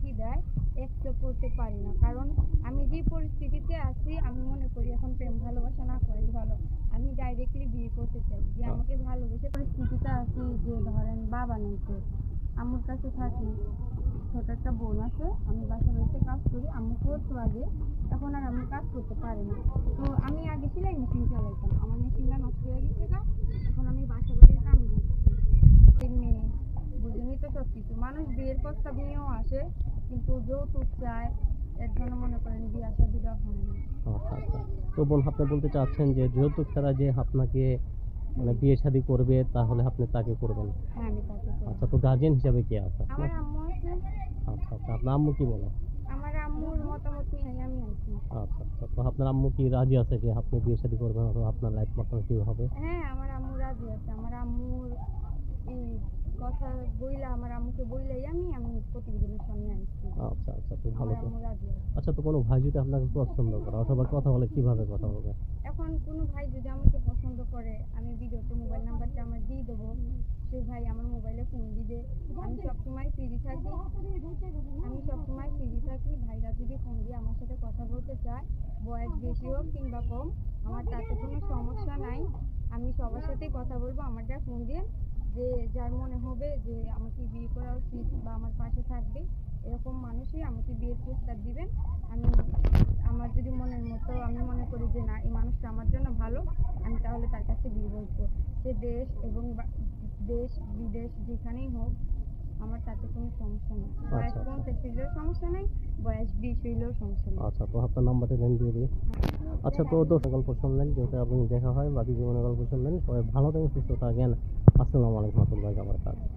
কি দেয় অ্যাকসেপ্ট করতে পারি না। কারণ আমি যে পরিস্থিতিতে আছি আমি মনে করি এখন প্রেম ভালোবাসা না করাই ভালো। আমি ডাইরেক্টলি বিয়ে করতে চাই, যে আমাকে ভালোবেসে পরিস্থিতিতে আছি, যে ধরেন বাবা নেই, তো আম্মুর কাছে থাকি, ছোট একটা বোন আছে, আমি বাসা বাড়িতে কাজ করি, আম্মু করতো আগে, এখন আর আমি কাজ করতে পারি না। তো আমি আগে সেলাই মেশিন চালাইতাম, আমার মেশিনটা নষ্ট হয়ে গেছে গা, এখন আমি বাসা বাড়ির কাম করছি। মেয়ে বুঝেনি তো সব কিছু, মানুষ বিয়ের প্রস্তাব নিয়েও আসে কিন্তু যৌতুক চায়, এর জন্য মনে করেন বিয়ে শাদীটা হয় না। আচ্ছা আচ্ছা। তো বোন, আপনি বলতে চাচ্ছেন যে যৌতুক ছাড়া যে আপনাকে মানে বিয়ে শাদী করবে তাহলে আপনি তাকে করবেন। হ্যাঁ আমি তাকে করবো। আচ্ছা, তো গার্জিয়ান হিসাবে কে আছে আপনার? আমার আম্মু আছে। আচ্ছা আচ্ছা, আপনার আম্মু কি বলে? আমার আম্মুর মতামত নিয়ে আমি আছি। আচ্ছা আচ্ছা, তো আপনার আম্মু কি রাজি আছে যে আপনি বিয়ে শাদী করবেন অথবা আপনার লাইফ পার্টনার কি হবে? হ্যাঁ আমার আম্মু রাজি আছে। আমার আম্মুর এই কথা বইলা, আমার আম্মুকে বইলাই আমি প্রতিবেদনের সামনে আনছি। আচ্ছা আচ্ছা, তো ভালো আমার তো। আম্মু রাজি আছে। আচ্ছা, তো কোনো ভাই যদি আপনাকে পছন্দ করে অথবা কথা বলে, কিভাবে কথা বলবে? এখন কোনো ভাই যদি আমাকে পছন্দ করে, আমি ভিডিওতে মোবাইল নাম্বারটা আমার দিয়ে দেবো, সেই ভাই আমার মোবাইলে ফোন দিবে। আমি সবসময় ফ্রি থাকি, ভাইরা যদি ফোন দিয়ে আমার সাথে কথা বলতে চায়, বয়স বেশি হোক কিংবা কম, আমার তাতে কোনো সমস্যা নাই। আমি সবার সাথেই কথা বলবো। আমারটা ফোন দিয়ে, যে যার মনে হবে যে আমাকে বিয়ে করা উচিত বা আমার পাশে থাকবে, এরকম মানুষই আমাকে বিয়ের প্রস্তাব দিবেন। আমি আমার যদি মনের মতো আমি মনে করি যে না এই মানুষটা আমার জন্য ভালো, আমি তাহলে তার কাছে বিয়ে বসবো। সে দেশ এবং দেশ বিদেশ যেখানেই হোক, আমার তাতে কোনো সমস্যা নেই। বয়স আচ্ছা আচ্ছা 50 হইলেও সমস্যা নেই, বয়স 20 হইলেও সমস্যা নেই। আচ্ছা, তো আপনার নাম্বারটা দেন দিয়ে দিই। আচ্ছা, তো দোস্ত গল্প শুনলেন, যেহেতু আপনি দেখা হয় বাকি জীবনের গল্প শুনলেন, সবাই ভালো থাকেন, সুস্থ থাকেন। আসসালামু আলাইকুম ওয়া রাহমাতুল্লাহি ওয়া বারাকাতুহু।